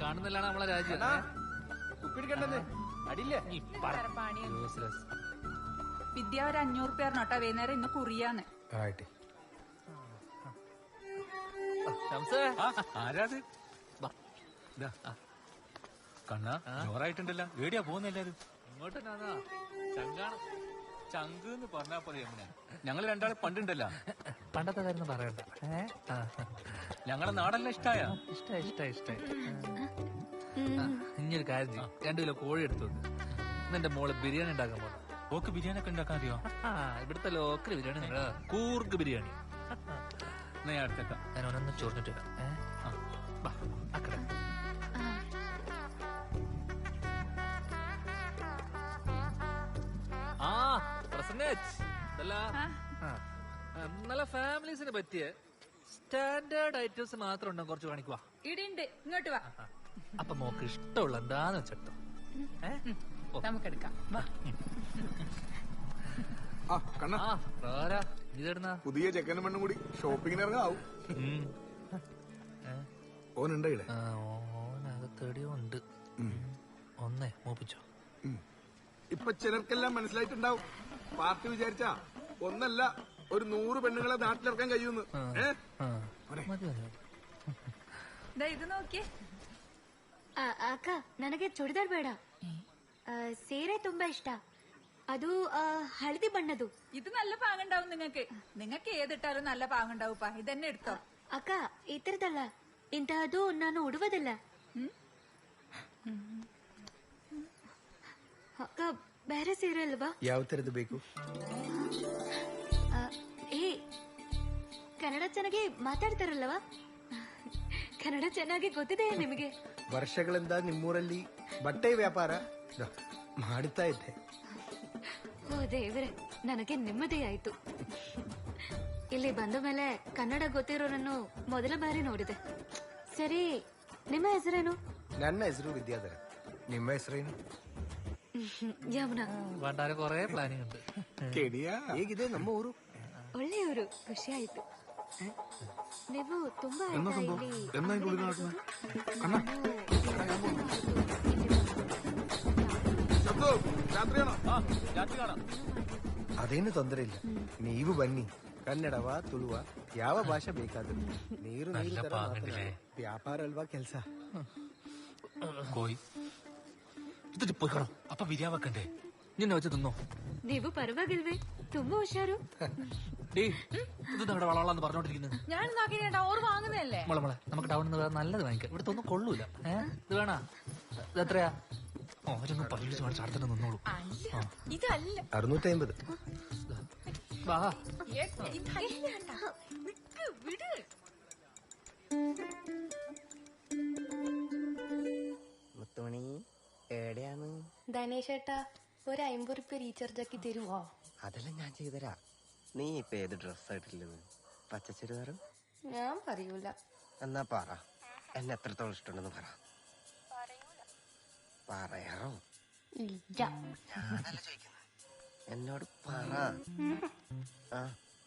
കാണുന്നില്ലാണ് നമ്മളെ രാജ്യം. വിദ്യ ഒരു 500 പേർന്നോട്ടാ വൈകുന്നേരം ഇന്ന് കുറിയാന്ന്. ആരാത് കണ്ണാ ജോറായിട്ടുണ്ടല്ലോ. എവിടെയാ പോകുന്ന എല്ലാരും? ഇങ്ങോട്ട് ചങ്കാണ്. ചങ്ക് എന്ന് പറഞ്ഞാ പോലെ ഞങ്ങള് രണ്ടാളെ പണ്ടുണ്ടല്ലോ. പണ്ടത്തെ കാര്യം പറയണ്ട. ഞങ്ങളെ നാടെല്ലാം ഇഷ്ടായ? ഇഷ്ടായി. ഇനിയൊരു കാര്യം ചെയ്യും, 2 കിലോ കോഴി എടുത്തു എന്റെ മോള് ബിരിയാണി ഉണ്ടാക്കാൻ പോണം. ഓക്ക് ബിരിയാണി ഒക്കെ ഉണ്ടാക്കാൻ അറിയോ? ഇവിടുത്തെ ലോക്കൽ ബിരിയാണി നിങ്ങളെ കൂർഗ് ബിരിയാണി. ഞാൻ അടുത്തേക്കാം. ഞാൻ ഒന്നൊന്നും ചോറിഞ്ഞിട്ട് നല്ല ഫാമിലീസിന് പറ്റിയ സ്റ്റാൻഡേർഡ് ഐറ്റംസ് മാത്രം ഉണ്ടോ? കുറച്ച് കാണിക്കുവാ. ഇടിണ്ട്, ഇങ്ങോട്ട് വാ. അപ്പൊ മോക്ക് ഇഷ്ടമുള്ള എന്താന്ന് വെച്ചെടുത്തോ. നമുക്കെടുക്കാം. പുതിയ ചെക്കനും പെണ്ണും കൂടി ഷോപ്പിങ്ങിന് ഇറങ്ങാവും. ഓനുണ്ട് ഓനകത്തേടിയുണ്ട്. ഒന്നേ മൂപ്പിച്ചോ. ഇപ്പൊ ചിലർക്കെല്ലാം മനസ്സിലായിട്ടുണ്ടാവും. പാർട്ടി വിചാരിച്ചാ ഒന്നല്ല ഒരു 100 പെണ്ണുങ്ങളെ നാട്ടിലിറക്കാൻ കഴിയുന്നു. ഇത് നോക്കിയേ ಅಕ್ಕ, ನನಗೆ ಚೂಡಿದಾರ್ ಬೇಡ. ಸೀರೆ ತುಂಬಾ ಇಷ್ಟ. ಅದು ಹಳದಿ ಬಣ್ಣದು. ഇത് നല്ല പാങ്ങുണ്ടാവും. നിങ്ങൾക്ക് ഏതിട്ടാലും നല്ല പാങ്ങുണ്ടാവുപ്പാ. ഇതന്നെ എടുത്തോ. ಅಕ್ಕ, ಈ ತರದಲ್ಲ, ಇಂತಹದ್ದು ನಾನು ಉಡುವುದಿಲ್ಲ. ಅಕ್ಕ, ಬೇರೆ ಸೀರೆ ಅಲ್ವಾ? ಯಾವ ತರದ್ದು ಬೇಕು? ಕನ್ನಡ ಚೆನ್ನಾಗಿ ಮಾತಾಡ್ತಾರಲ್ವಾ? ಕನ್ನಡ ಚೆನ್ನಾಗಿ ಗೊತ್ತಿದೆ ನಿಮಗೆ? ವರ್ಷಗಳಿಂದ ನಿಮ್ಮೂರಲ್ಲಿ ಬಟ್ಟೆ ವ್ಯಾಪಾರ ಮಾಡುತ್ತಾ ಇದ್ದೆ. ಓ ದೇವ್ರೆ, ನನಗೆ ನೆಮ್ಮದಿ ಆಯ್ತು. ಇಲ್ಲಿ ಬಂದ ಮೇಲೆ ಕನ್ನಡ ಗೊತ್ತಿರೋರನ್ನು ಮೊದಲ ಬಾರಿ ನೋಡಿದೆ. ಸರಿ, ನಿಮ್ಮ ಹೆಸರೇನು? ನನ್ನ ಹೆಸರು ವಿದ್ಯಾಧರ. ನಿಮ್ಮ ಹೆಸರೇನು? ಯಮುನಾ. കൊറേ പ്ലാനിങ് ഉണ്ട്. ಹೇಗಿದೆ ನಮ್ಮ ಊರು? ಒಳ್ಳೆಯವರು, ಖುಷಿ ಆಯ್ತು. ನೀವು ತುಂಬಾ ಅದೇನು ತೊಂದರೆ ಇಲ್ಲ, ನೀವು ಬನ್ನಿ. ಕನ್ನಡವಾ ತುಳುವ ಯಾವ ಭಾಷೆ ಬೇಕಾದ್ರೂ. ನೀರು ವ್ಯಾಪಾರ ಅಲ್ವಾ ಕೆಲ್ಸ. കോയി ഇതിട്ട് പോയിക്കോളാം. അപ്പൊ ബിരിയാണി വെക്കണ്ടേ? നിന്നെ വെച്ച് തിന്നോ? ನೀವು ಪರವಾಗಿಲ್ವೇ? ತುಂಬಾ ಹುಷಾರು. ഇത് നമ്മുടെ വളവളാന്ന് പറഞ്ഞോണ്ടിരിക്കുന്നത്. ഞാൻ നോക്കിട്ടാ ഓർ വാങ്ങുന്നതല്ലേ. മോളെ നമുക്ക് ടൗണിൽ നിന്ന് നല്ലത് വാങ്ങിക്കാം. ഇവിടുത്തെ ഒന്നും കൊള്ളൂല. ഇത് വേണ? ഇത് എത്രയാ? അവരൊന്നും പരീക്ഷ കാണിച്ച് അടുത്തന്നെ നിന്നോളൂ. ഇതല്ല 650. വാ. വിട്. മുത്തുമണി എവിടെയാണ്? ധനേഷേട്ടാ, ഒരു 50 രൂപ റീചാർജ് ആക്കി തരുമോ? അതെല്ലാം ഞാൻ ചെയ്തരാ. നീ ഇപ്പൊ ഏത് ഡ്രസ്സായിട്ടില്ലെന്ന്? പച്ച ചുരിദാറും? ഞാൻ പറയൂല. എന്നാ പറ, എന്നെ എത്രത്തോളം ഇഷ്ടമുണ്ടെന്ന് പറ. പറയാറോ? ഇല്ല. ഞാനല്ല ചോദിക്കുന്നത്, എന്നോട് പറ. ആ,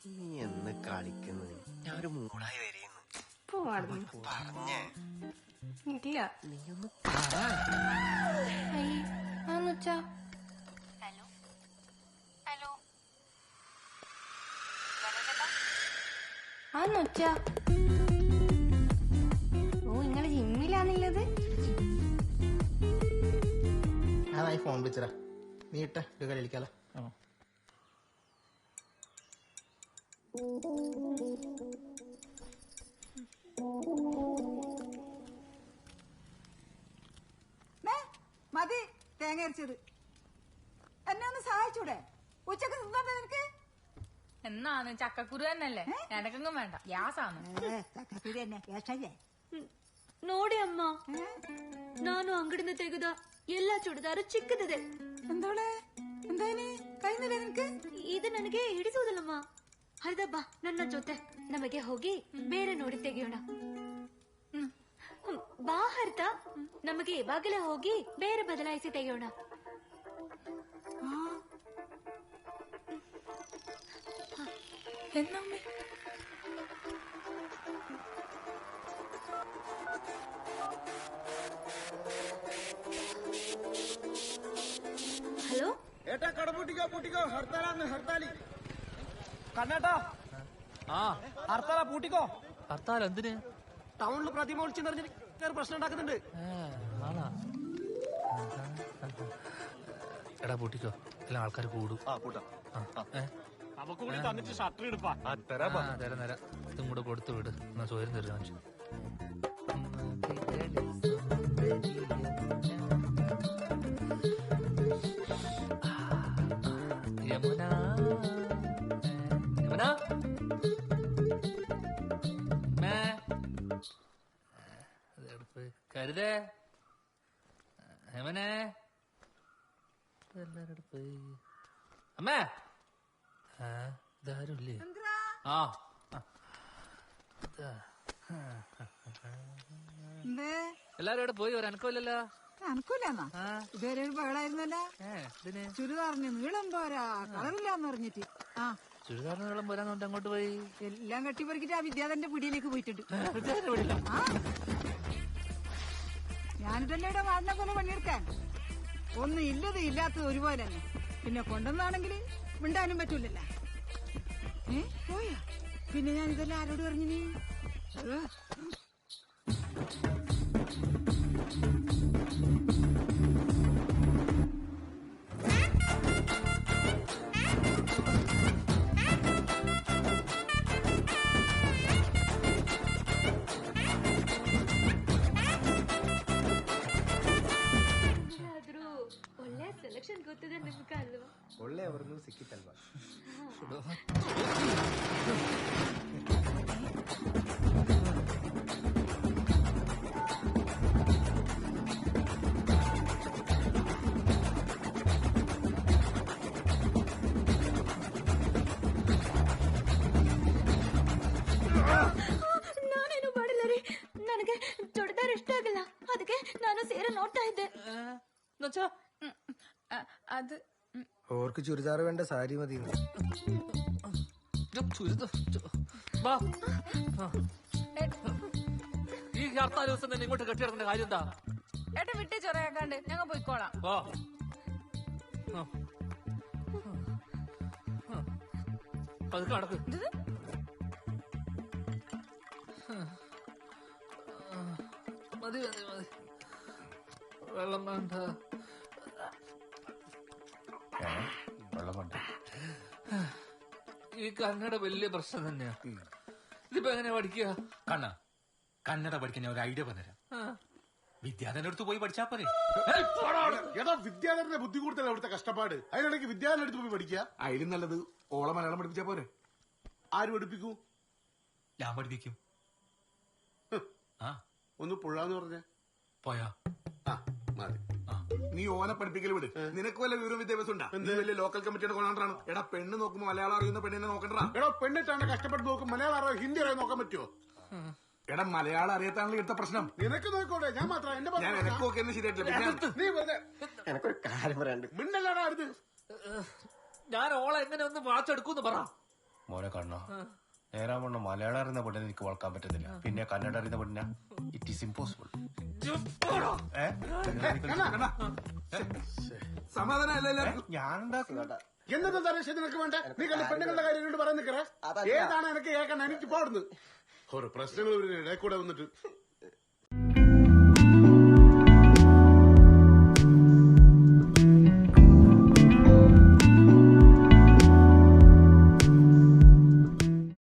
നീ എന്ന് കളിക്കുന്നത്? ഞാൻ ഒരു മൂളായി വരെയുന്നു പറഞ്ഞേ. ഇല്ല. നീ ഒന്ന് പറ. ഓ, നിങ്ങള് ജിമ്മിലാണുള്ളത്? ഞാനായി ഫോൺ വിളിച്ചടാ. നീ ഇട്ട ഒരു കളിക്കാലോ. മതി തേങ്ങ അരച്ചത്. എന്നെ ഒന്ന് സഹായിച്ചൂടെ? ഉച്ചക്ക് തിന്നോട്ടെ നിനക്ക്? എന്നാന്ന് ചക്കക്കുരു തന്നെയല്ലേ, എനക്കെങ്ങും വേണ്ട. ഗ്യാസാണ്. ചക്കക്കുരു തന്നെ ഗ്യാസല്ലേ? ನೋಡಿ ಅಮ್ಮ, ನಾನು ಅಂಗಡಿಯಿಂದ ತೆಗೆದ ಎಲ್ಲಾ ಚೂಡಿದಾರು ಚಿಕ್ಕದಿದೆ. എന്തോളെ, എന്തായാലും കഴിഞ്ഞില്ലേ നിനക്ക്? ಇದು ನನಗೆ ಹಿಡಿಸುವುದಿಲ್ಲಮ್ಮ. ಹರಿದ ಬಾ ನನ್ನ ಜೊತೆ, ನಮಗೆ ಹೋಗಿ ಬೇರೆ ನೋಡಿ ತೆಗೆಯೋಣ. ಬಾ ಹರಿತ, ನಮಗೆ ಇವಾಗಲೇ ಹೋಗಿ ಬೇರೆ ಬದಲಾಯಿಸಿ ತೆಗೆಯೋಣ. എന്നമ്മേ പൂട്ടിക്കോ ഹർത്താലാന്ന് ഹർത്താലി. കണ്ണേട്ടാ ആ ഹർത്താലാ പൂട്ടിക്കോ. ഹർത്താൽ എന്തിന്? ടൗണിൽ പ്രതിമ വിളിച്ചു നിറഞ്ഞിട്ട് പ്രശ്നം ഉണ്ടാക്കുന്നുണ്ട്. ആണാ? എടാ പൂട്ടിക്കോ, എല്ലാം ആൾക്കാർ കൂടും. നമുക്ക് കൂടി തന്നിട്ട് ഷട്ടർ എടുപ്പാ. തരാം തരാം. ഇതും കൂടെ കൊടുത്തു വിട്. എന്നാ ചോരം തരുന്ന യമുന യമുന കരുതേ യമനെ എല്ലാരും പോയി. അമ്മേ ഇതാരുല്ലേ? ആ എല്ലാരും ഇവിടെ പോയി. ഒരു അനക്കമില്ലല്ലോ. അനക്കൂലെന്നാ ഇതുവരെ ഒരു ബഹളായിരുന്നല്ലോ. ചുരിദാറിന് നീളം പോരാ, കളറില്ലാന്ന് പറഞ്ഞിട്ട്. ആ ചുരിദാറിന് നീളം പോരാന്ന് അങ്ങോട്ട് പോയി. എല്ലാം കെട്ടിപ്പറിക്കിട്ട് ആ വിദ്യാധന്റെ പിടിയിലേക്ക് പോയിട്ടുണ്ട്. ആ ഞാനിതല്ലേ ഇവിടെ വാടിനെ പോലെ പണിയെടുക്കാൻ. ഒന്നും ഇല്ലത് ഇല്ലാത്തത് ഒരുപോലെ തന്നെ. പിന്നെ കൊണ്ടുവന്നാണെങ്കിൽ മിണ്ടാനും പറ്റൂലല്ല. പോയാ പിന്നെ ഞാൻ ഇതെല്ലാം ആരോട് പറഞ്ഞു? നീ ಒಳ್ಳೆ ಸೆಲೆಕ್ಷನ್ ಗೊತ್ತಿದೆ ನಿಮ್ಗೆ ಅಲ್ವಾ? ಒಳ್ಳೆ ಅವ್ರನ್ನು ಸಿಕ್ಕಿತ್ತಲ್ವಾ? ನಾನೇನು ಮಾಡಿಲ್ಲ ರೀ. ನನಗೆ ಚೂಡಿದಾರ್ ಇಷ್ಟ ಆಗಿಲ್ಲ, ಅದಕ್ಕೆ ನಾನು ಸೀರೆ ನೋಡ್ತಾ ಇದ್ದೆ. അത് ഓർക്ക് ചുരിദാർ വേണ്ട സാരി മതി. ഈ ഹർത്താൽ ദിവസം തന്നെ ഇങ്ങോട്ട് കെട്ടിയിടക്കേണ്ട കാര്യം എന്താ? ഏട്ടാ വിട്ടേ ചൊറയാക്കാണ്ട് ഞങ്ങൾ പോയിക്കോളാം. അത് കടക്ക്. മതി മതി മതി. വെള്ളം വേണ്ട. ഈ കന്നഡ വലിയ പ്രശ്നം തന്നെയാ. ഇതിപ്പോ എങ്ങനെയാ പഠിക്കുക? കന്നഡ പഠിക്കാൻ ഞാൻ ഒരു ഐഡിയ പറഞ്ഞുതരാം. വിദ്യാധരന്റെ അടുത്ത് പോയി പഠിച്ചാ പോരെ? ഏതാ വിദ്യാധരന്റെ ബുദ്ധി കൂടുതൽ അവിടുത്തെ കഷ്ടപ്പാട്. അതിനിടയ്ക്ക് വിദ്യാധരന്റെ അടുത്ത് പോയി പഠിക്കുക. അതിലും നല്ലത് ഓളെ മലയാളം പഠിപ്പിച്ചാ പോരെ. ആര് പഠിപ്പിക്കൂ? ഞാൻ പഠിപ്പിക്കും. ഒന്ന് പുഴാന്ന് പറഞ്ഞ പോയാ മതി. നീ ഓനെ പഠിപ്പിക്കൽ വിട്. നിനക്ക് വല്ല വിവരവും വിദ്യാഭ്യാസം ഉണ്ടാ? നീ വലിയ ലോക്കൽ കമ്മിറ്റിയുടെ കൊണ്ടാണ്. എടാ പെണ്ണ് നോക്കുമ്പോ മലയാളം അറിയുന്ന പെണ്ണിനെ നോക്കണ്ടാ. എടാ പെണ്ണിട്ടാണ് കഷ്ടപ്പെട്ട് നോക്കും. മലയാളം അറിയോ ഹിന്ദി അറിയാൻ നോക്കാൻ പറ്റുമോ? എടാ മലയാളം അറിയാത്താണല്ലോ ഇവിടുത്തെ പ്രശ്നം. നിനക്ക് നോക്കോട്ടെ, ഞാൻ മാത്രം ഞാൻ എനക്ക് നോക്കിയെന്ന് ശരിയായിട്ടില്ല. നീ വെറുതെ എനക്കൊരു കാര്യം പറയാണ്ട്. മിണ്ടല്ലാടാ അടുത്ത്. ഞാൻ ഓളെ എങ്ങനെ ഒന്ന് വാച്ചെടുക്കൂന്ന് പറ. മോനെ കണ്ണോ, നേരാവണ്ണം മലയാളം അറിയുന്ന പെണ്ണിനെ എനിക്ക് വളക്കാൻ പറ്റത്തില്ല. പിന്നെ കന്നഡ അറിയുന്ന പെണ്ണിന ഇറ്റ് ഈസ് ഇമ്പോസിബിൾ. സമാധാനം ഞാൻ എന്നത്തെ തരേശ നിനക്ക് വേണ്ട? നീ കണ്ട പെണ്ണുങ്ങളുടെ കാര്യം പറയാൻ നിൽക്കറ. ഏതാണ് എനിക്ക് കേൾക്കാൻ എനിക്ക് പാടുന്നു. ഓരോ പ്രശ്നങ്ങൾ ഇടയിൽ കൂടെ വന്നിട്ട്